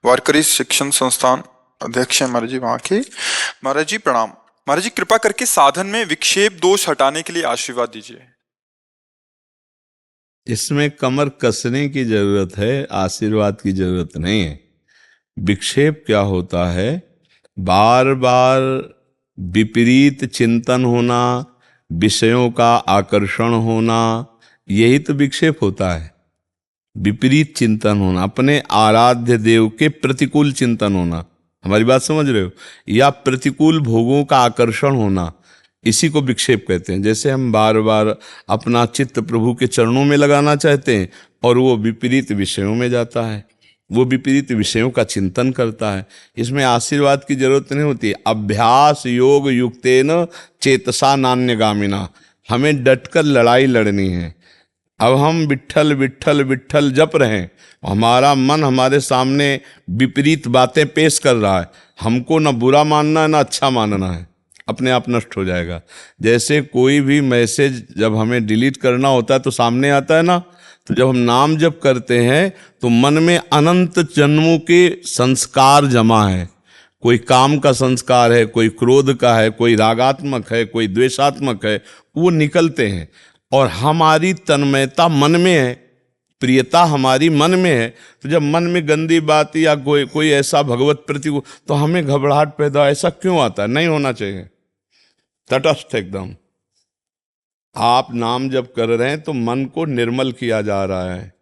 वारकरी शिक्षण संस्थान अध्यक्ष हैं महाराज जी वहाँ के। महाराज जी प्रणाम। महाराज जी कृपा करके साधन में विक्षेप दोष हटाने के लिए आशीर्वाद दीजिए। इसमें कमर कसने की जरूरत है, आशीर्वाद की जरूरत नहीं है। विक्षेप क्या होता है? बार बार विपरीत चिंतन होना, विषयों का आकर्षण होना, यही तो विक्षेप होता है। विपरीत चिंतन होना, अपने आराध्य देव के प्रतिकूल चिंतन होना, हमारी बात समझ रहे हो, या प्रतिकूल भोगों का आकर्षण होना, इसी को विक्षेप कहते हैं। जैसे हम बार बार अपना चित्त प्रभु के चरणों में लगाना चाहते हैं और वो विपरीत विषयों में जाता है, वो विपरीत विषयों का चिंतन करता है। इसमें आशीर्वाद की जरूरत नहीं होती। अभ्यास योग युक्तेन चेतसा नान्यगामिना, हमें डटकर लड़ाई लड़नी है। अब हम विट्ठल विट्ठल विट्ठल जप रहे हैं, हमारा मन हमारे सामने विपरीत बातें पेश कर रहा है, हमको ना बुरा मानना है ना अच्छा मानना है, अपने आप नष्ट हो जाएगा। जैसे कोई भी मैसेज जब हमें डिलीट करना होता है तो सामने आता है ना, तो जब हम नाम जप करते हैं तो मन में अनंत जन्मों के संस्कार जमा है। कोई काम का संस्कार है, कोई क्रोध का है, कोई रागात्मक है, कोई द्वेषात्मक है, वो निकलते हैं। और हमारी तन्मयता मन में है, प्रियता हमारी मन में है। तो जब मन में गंदी बात या कोई ऐसा भगवत प्रति, तो हमें घबराहट पैदा, ऐसा क्यों आता है? नहीं होना चाहिए, तटस्थ एकदम। आप नाम जब कर रहे हैं तो मन को निर्मल किया जा रहा है।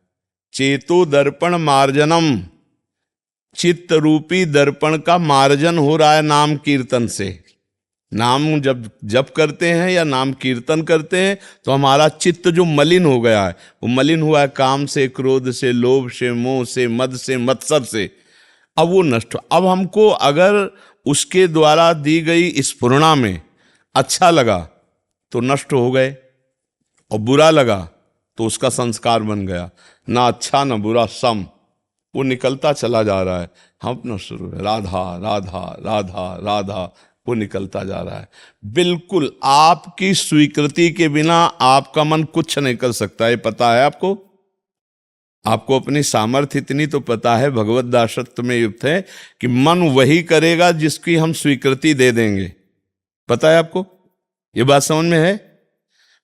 चेतो दर्पण मार्जनम, चित्त रूपी दर्पण का मार्जन हो रहा है नाम कीर्तन से। नाम जब करते हैं या नाम कीर्तन करते हैं तो हमारा चित्त जो मलिन हो गया है, वो मलिन हुआ है काम से, क्रोध से, लोभ से, मोह से, मद से, मत्सर से, अब वो नष्ट। अब हमको अगर उसके द्वारा दी गई स्फुरणा में अच्छा लगा तो नष्ट हो गए, और बुरा लगा तो उसका संस्कार बन गया, ना अच्छा ना बुरा, सम, वो निकलता चला जा रहा है। हम अपना शुरू है राधा राधा राधा राधा, वो निकलता जा रहा है। बिल्कुल आपकी स्वीकृति के बिना आपका मन कुछ नहीं कर सकता, ये पता है आपको। आपको अपनी सामर्थ्य इतनी तो पता है, भगवत दासत्व में युक्त है कि मन वही करेगा जिसकी हम स्वीकृति दे देंगे। पता है आपको, ये बात समझ में है?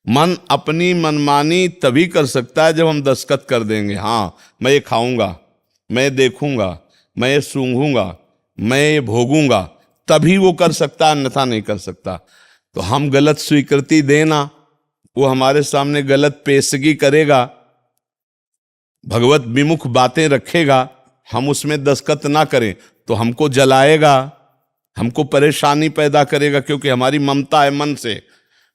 मन अपनी मनमानी तभी कर सकता है जब हम दस्तखत कर देंगे, हाँ मैं ये खाऊंगा, मैं देखूंगा, मैं ये सूंघूंगा, मैं ये भोगूंगा, तभी वो कर सकता है, अन्यथा नहीं कर सकता। तो हम गलत स्वीकृति देना, वो हमारे सामने गलत पेशगी करेगा, भगवत विमुख बातें रखेगा, हम उसमें दस्तखत ना करें तो हमको जलाएगा, हमको परेशानी पैदा करेगा, क्योंकि हमारी ममता है मन से,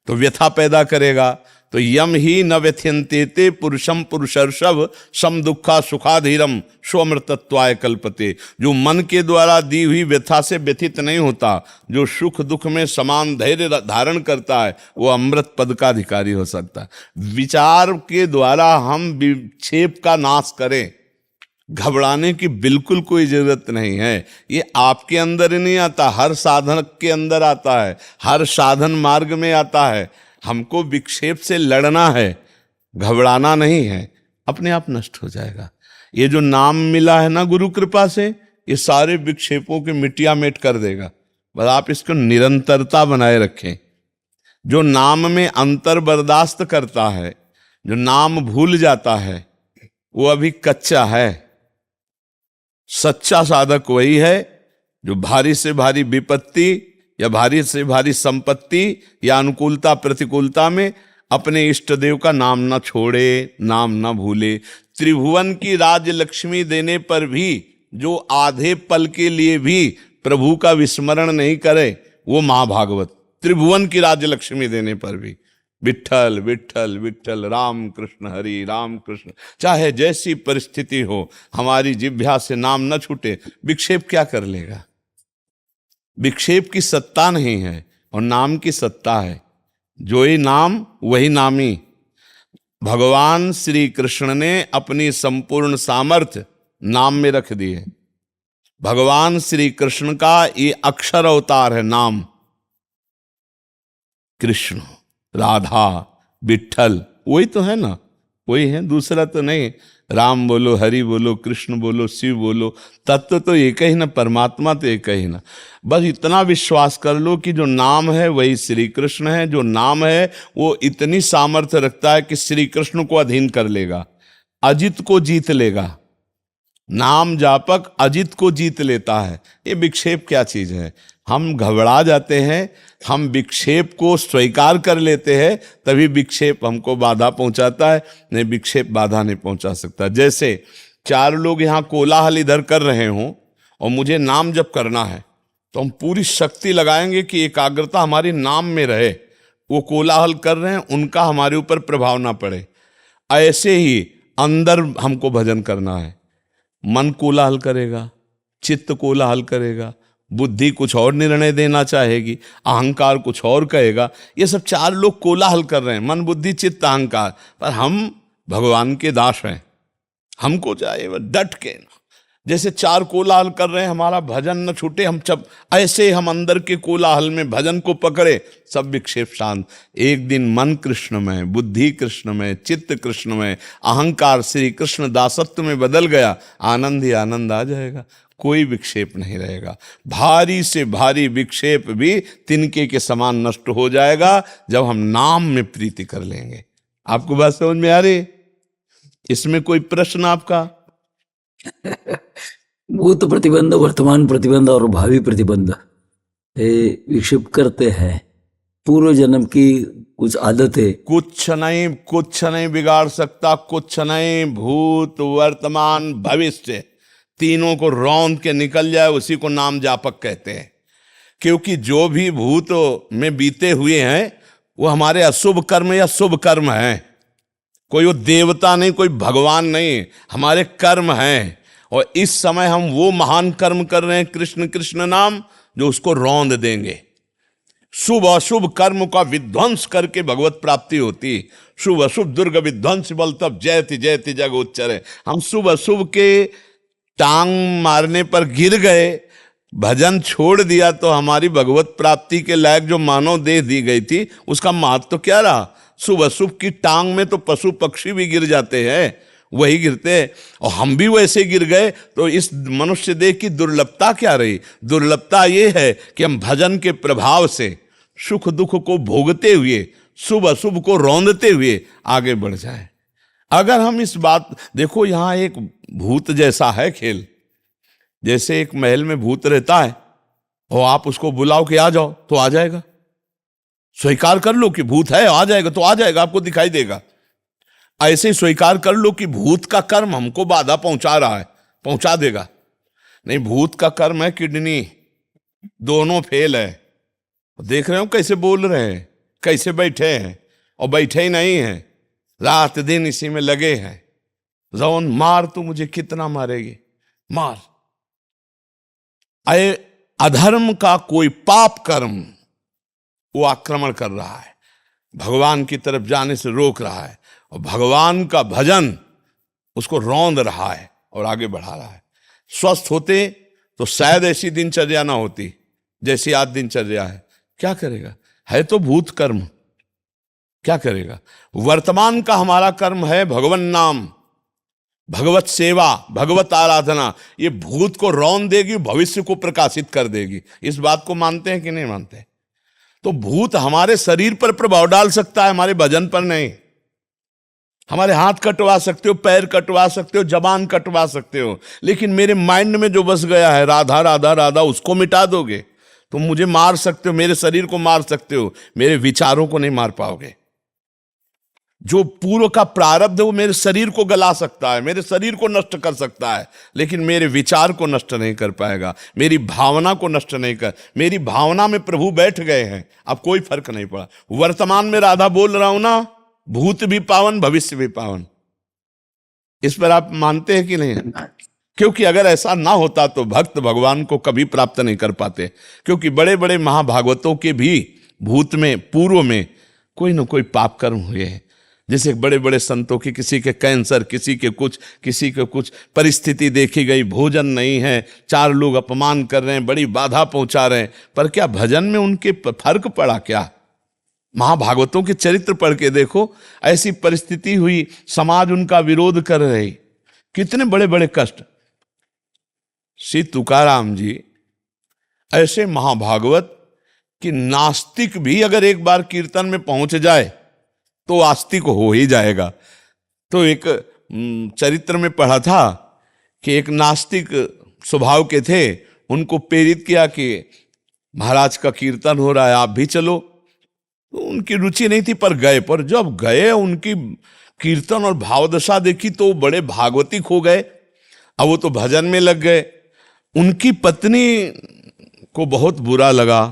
तो व्यथा पैदा करेगा। तो यम ही न व्यथ्यन्ते पुरुषम पुरुषर्षभ सम दुखा सुखाधीरम स्वमृतत्वाय कल्पते। जो मन के द्वारा दी हुई व्यथा से व्यथित नहीं होता, जो सुख दुख में समान धैर्य धारण करता है, वो अमृत पद का अधिकारी हो सकता है। विचार के द्वारा हम विक्षेप का नाश करें, घबराने की बिल्कुल कोई जरूरत नहीं है। ये आपके अंदर ही नहीं आता, हर साधक के अंदर आता है, हर साधन मार्ग में आता है। हमको विक्षेप से लड़ना है, घबराना नहीं है, अपने आप नष्ट हो जाएगा। ये जो नाम मिला है ना गुरु कृपा से, ये सारे विक्षेपों के मिटिया मेट कर देगा। बस आप इसको निरंतरता बनाए रखें। जो नाम में अंतर बर्दाश्त करता है, जो नाम भूल जाता है, वो अभी कच्चा है। सच्चा साधक वही है जो भारी से भारी विपत्ति या भारी से भारी संपत्ति या अनुकूलता प्रतिकूलता में अपने इष्ट देव का नाम ना छोड़े, नाम ना भूले। त्रिभुवन की राज लक्ष्मी देने पर भी जो आधे पल के लिए भी प्रभु का विस्मरण नहीं करे, वो महाभागवत। त्रिभुवन की राज लक्ष्मी देने पर भी विट्ठल विट्ठल विट्ठल, राम कृष्ण हरि राम कृष्ण, चाहे जैसी परिस्थिति हो, हमारी जिह्वा से नाम न छूटे। विक्षेप क्या कर लेगा? विक्षेप की सत्ता नहीं है और नाम की सत्ता है। जो ही नाम वही नामी। भगवान श्री कृष्ण ने अपनी संपूर्ण सामर्थ्य नाम में रख दी है। भगवान श्री कृष्ण का ये अक्षर अवतार है नाम। कृष्ण, राधा, विट्ठल, वही तो है ना, वही है, दूसरा तो नहीं। राम बोलो, हरि बोलो, कृष्ण बोलो, शिव बोलो, तत्व तो एक ही ना, परमात्मा तो एक ही ना। बस इतना विश्वास कर लो कि जो नाम है वही श्री कृष्ण है, जो नाम है वो इतनी सामर्थ्य रखता है कि श्री कृष्ण को अधीन कर लेगा, अजित को जीत लेगा। नाम जापक अजित को जीत लेता है। ये विक्षेप क्या चीज है? हम घबरा जाते हैं, हम विक्षेप को स्वीकार कर लेते हैं, तभी विक्षेप हमको बाधा पहुंचाता है, नहीं विक्षेप बाधा नहीं पहुंचा सकता। जैसे चार लोग यहाँ कोलाहल इधर कर रहे हों और मुझे नाम जप करना है, तो हम पूरी शक्ति लगाएंगे कि एकाग्रता हमारी नाम में रहे। वो कोलाहल कर रहे हैं, उनका हमारे ऊपर प्रभाव ना पड़े। ऐसे ही अंदर हमको भजन करना है। मन कोलाहल करेगा, चित्त कोलाहल करेगा, बुद्धि कुछ और निर्णय देना चाहेगी, अहंकार कुछ और कहेगा। ये सब चार लोग कोलाहल कर रहे हैं, मन, बुद्धि, चित्त, अहंकार। पर हम भगवान के दास हैं, हमको चाहिए वह डट के। जैसे चार कोलाहल कर रहे हैं, हमारा भजन न छूटे, हम जब ऐसे हम अंदर के कोलाहल में भजन को पकड़े, सब विक्षेप शांत। एक दिन मन कृष्णमय, बुद्धि कृष्णमय, चित्त कृष्णमय, अहंकार श्री कृष्ण दासत्व में बदल गया, आनंद ही आनंद आ जाएगा, कोई विक्षेप नहीं रहेगा। भारी से भारी विक्षेप भी तिनके के समान नष्ट हो जाएगा जब हम नाम में प्रीति कर लेंगे। आपको बात समझ में आ रही? इसमें कोई प्रश्न आपका? भूत प्रतिबंध, वर्तमान प्रतिबंध और भावी प्रतिबंध ये विक्षेप करते हैं। पूर्व जन्म की कुछ आदतें कुछ नहीं बिगाड़ सकता, कुछ नहीं। भूत, वर्तमान, भविष्य तीनों को रौंद के निकल जाए, उसी को नाम जापक कहते हैं। क्योंकि जो भी भूत में बीते हुए हैं वो हमारे अशुभ कर्म या शुभ कर्म हैं। कोई वो देवता नहीं, कोई भगवान नहीं, हमारे कर्म हैं। और इस समय हम वो महान कर्म कर रहे हैं, कृष्ण कृष्ण नाम, जो उसको रौंद देंगे। शुभ अशुभ कर्म का विध्वंस करके भगवत प्राप्ति होती। शुभ अशुभ दुर्ग विध्वंस बल तब जयति जयति जग उच्चरे। हम शुभ अशुभ के टांग मारने पर गिर गए, भजन छोड़ दिया, तो हमारी भगवत प्राप्ति के लायक जो मानव देह दी गई थी उसका महत्व तो क्या रहा? शुभ अशुभ की टांग में तो पशु पक्षी भी गिर जाते हैं, वही गिरते हैं, और हम भी वैसे गिर गए। तो इस मनुष्य देह की दुर्लभता क्या रही? दुर्लभता ये है कि हम भजन के प्रभाव से सुख दुख को भोगते हुए, शुभ अशुभ को रौंदते हुए आगे बढ़ जाए। अगर हम इस बात देखो, यहां एक भूत जैसा है खेल। जैसे एक महल में भूत रहता है और आप उसको बुलाओ कि आ जाओ, तो आ जाएगा। स्वीकार कर लो कि भूत है, आ जाएगा, तो आ जाएगा, आपको दिखाई देगा। ऐसे स्वीकार कर लो कि भूत का कर्म हमको बाधा पहुंचा रहा है, पहुंचा देगा। नहीं, भूत का कर्म है किडनी, दोनों फेल है। देख रहे हो कैसे बोल रहे हैं, कैसे बैठे हैं, और बैठे ही नहीं हैं, रात दिन इसी में लगे हैं। जौन मार, तू मुझे कितना मारेगी, मार। अधर्म का कोई पाप कर्म वो आक्रमण कर रहा है, भगवान की तरफ जाने से रोक रहा है, और भगवान का भजन उसको रौंद रहा है और आगे बढ़ा रहा है। स्वस्थ होते तो शायद ऐसी दिनचर्या ना होती जैसी आज दिनचर्या है। क्या करेगा? है तो भूत कर्म, क्या करेगा? वर्तमान का हमारा कर्म है भगवन नाम, भगवत सेवा, भगवत आराधना। ये भूत को रौंद देगी, भविष्य को प्रकाशित कर देगी। इस बात को मानते हैं कि नहीं मानते? तो भूत हमारे शरीर पर प्रभाव डाल सकता है, हमारे भजन पर नहीं। हमारे हाथ कटवा सकते हो, पैर कटवा सकते हो, जबान कटवा सकते हो, लेकिन मेरे माइंड में जो बस गया है राधा राधा राधा, उसको मिटा दोगे। तुम मुझे मार सकते हो, मेरे शरीर को मार सकते हो, मेरे विचारों को नहीं मार पाओगे। जो पूर्व का प्रारब्ध है वो मेरे शरीर को गला सकता है, मेरे शरीर को नष्ट कर सकता है, लेकिन मेरे विचार को नष्ट नहीं कर पाएगा, मेरी भावना को नष्ट नहीं कर। मेरी भावना में प्रभु बैठ गए हैं, अब कोई फर्क नहीं पड़ा। वर्तमान में राधा बोल रहा हूं ना, भूत भी पावन, भविष्य भी पावन। इस पर आप मानते हैं कि नहीं? क्योंकि अगर ऐसा ना होता तो भक्त भगवान को कभी प्राप्त नहीं कर पाते। क्योंकि बड़े बड़े महाभागवतों के भी भूत में, पूर्व में कोई ना कोई पाप कर्म हुए हैं। जैसे बड़े बड़े संतों की, किसी के कैंसर, किसी के कुछ परिस्थिति देखी गई, भोजन नहीं है, चार लोग अपमान कर रहे हैं, बड़ी बाधा पहुंचा रहे हैं, पर क्या भजन में उनके फर्क पड़ा? क्या? महाभागवतों के चरित्र पढ़ के देखो, ऐसी परिस्थिति हुई, समाज उनका विरोध कर रही, कितने बड़े बड़े कष्ट। श्री तुकाराम जी ऐसे महाभागवत कि नास्तिक भी अगर एक बार कीर्तन में पहुंच जाए तो आस्तिक हो ही जाएगा। तो एक चरित्र में पढ़ा था कि एक नास्तिक स्वभाव के थे, उनको प्रेरित किया कि महाराज का कीर्तन हो रहा है, आप भी चलो। तो उनकी रुचि नहीं थी पर गए। पर जब गए उनकी कीर्तन और भावदशा देखी तो बड़े भागवतिक हो गए। अब वो तो भजन में लग गए। उनकी पत्नी को बहुत बुरा लगा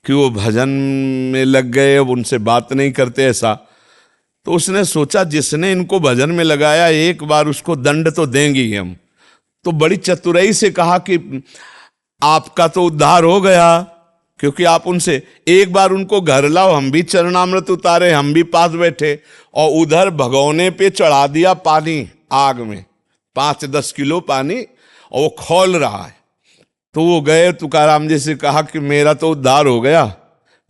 कि वो भजन में लग गए, अब उनसे बात नहीं करते ऐसा। तो उसने सोचा जिसने इनको भजन में लगाया एक बार उसको दंड तो देंगे ही हम। तो बड़ी चतुराई से कहा कि आपका तो उद्धार हो गया, क्योंकि आप उनसे एक बार उनको घर लाओ, हम भी चरणामृत उतारे, हम भी पास बैठे, और उधर भगोने पे चढ़ा दिया पानी आग में, 5-10 किलो पानी, और वो खौल रहा है। तो वो गए तुकाराम जी से कहा कि मेरा तो उद्धार हो गया,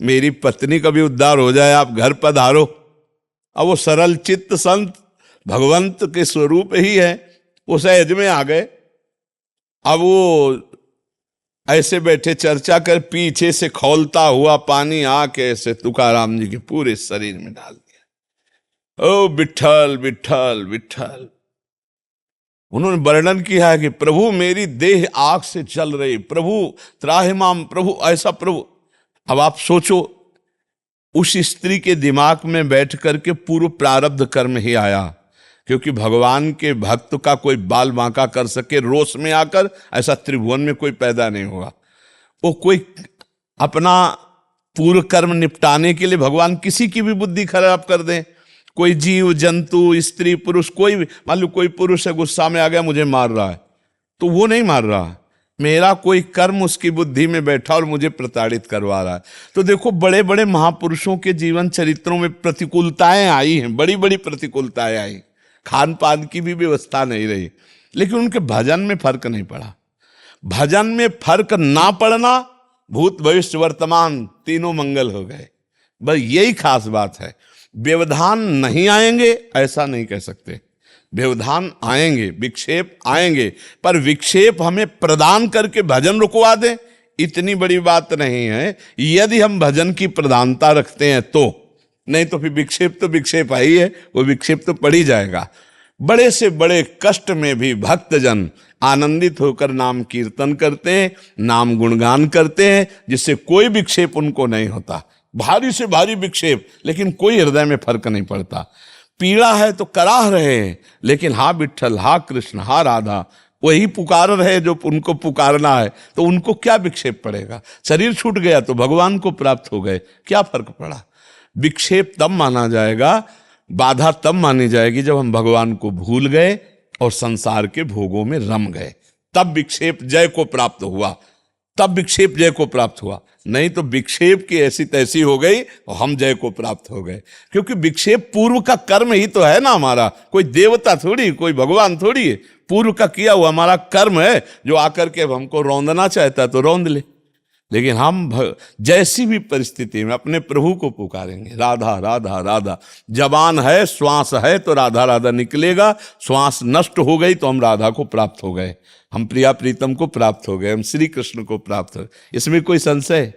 मेरी पत्नी का भी उद्धार हो जाए, आप घर पधारो। अब वो सरल चित्त संत भगवंत के स्वरूप ही है, वो सहज में आ गए। अब वो ऐसे बैठे चर्चा कर, पीछे से खौलता हुआ पानी आके ऐसे तुकाराम जी के पूरे शरीर में डाल दिया। ओ विठ्ठल विठ्ठल विठ्ठल। उन्होंने वर्णन किया है कि प्रभु मेरी देह आग से जल रही, प्रभु त्राहिमाम, प्रभु ऐसा प्रभु। अब आप सोचो उस स्त्री के दिमाग में बैठ करके पूर्व प्रारब्ध कर्म ही आया, क्योंकि भगवान के भक्त का कोई बाल बांका कर सके रोष में आकर, ऐसा त्रिभुवन में कोई पैदा नहीं होगा। वो कोई अपना पूर्व कर्म निपटाने के लिए भगवान किसी की भी बुद्धि खराब कर दे। कोई जीव जंतु स्त्री पुरुष कोई भी, मान लो कोई पुरुष है गुस्सा में आ गया मुझे मार रहा है, तो वो नहीं मार रहा, मेरा कोई कर्म उसकी बुद्धि में बैठा और मुझे प्रताड़ित करवा रहा है। तो देखो बड़े बड़े महापुरुषों के जीवन चरित्रों में प्रतिकूलताएं आई हैं, बड़ी बड़ी प्रतिकूलताएं आई, खान पान की भी व्यवस्था नहीं रही, लेकिन उनके भजन में फर्क नहीं पड़ा। भजन में फर्क ना पड़ना, भूत भविष्य वर्तमान तीनों मंगल हो गए। बस यही खास बात है। व्यवधान नहीं आएंगे ऐसा नहीं कह सकते, व्यवधान आएंगे, विक्षेप आएंगे, पर विक्षेप हमें प्रदान करके भजन रुकवा दे इतनी बड़ी बात नहीं है, यदि हम भजन की प्रधानता रखते हैं तो। नहीं तो फिर विक्षेप तो विक्षेप आई है, वो विक्षेप तो पड़ ही जाएगा। बड़े से बड़े कष्ट में भी भक्तजन आनंदित होकर नाम कीर्तन करते हैं, नाम गुणगान करते हैं, जिससे कोई विक्षेप उनको नहीं होता। भारी से भारी विक्षेप, लेकिन कोई हृदय में फर्क नहीं पड़ता। पीड़ा है तो कराह रहे हैं, लेकिन हा विठ्ठल, हा कृष्ण, हा राधा, वही पुकार रहे जो उनको पुकारना है, तो उनको क्या विक्षेप पड़ेगा। शरीर छूट गया तो भगवान को प्राप्त हो गए, क्या फर्क पड़ा। विक्षेप तब माना जाएगा, बाधा तब मानी जाएगी जब हम भगवान को भूल गए और संसार के भोगों में रम गए, तब विक्षेप जय को प्राप्त हुआ, तब विक्षेप जय को प्राप्त हुआ। नहीं तो विक्षेप की ऐसी तैसी हो गई और हम जय को प्राप्त हो गए, क्योंकि विक्षेप पूर्व का कर्म ही तो है ना हमारा, कोई देवता थोड़ी, कोई भगवान थोड़ी है, पूर्व का किया हुआ हमारा कर्म है, जो आकर के हमको रौंदना चाहता तो रौंद ले। लेकिन हम जैसी भी परिस्थिति में अपने प्रभु को पुकारेंगे, राधा राधा राधा। जबान है, श्वास है तो राधा राधा निकलेगा, श्वास नष्ट हो गई तो हम राधा को प्राप्त हो गए, हम प्रिया प्रीतम को प्राप्त हो गए, हम श्री कृष्ण को प्राप्त हो गए, इसमें कोई संशय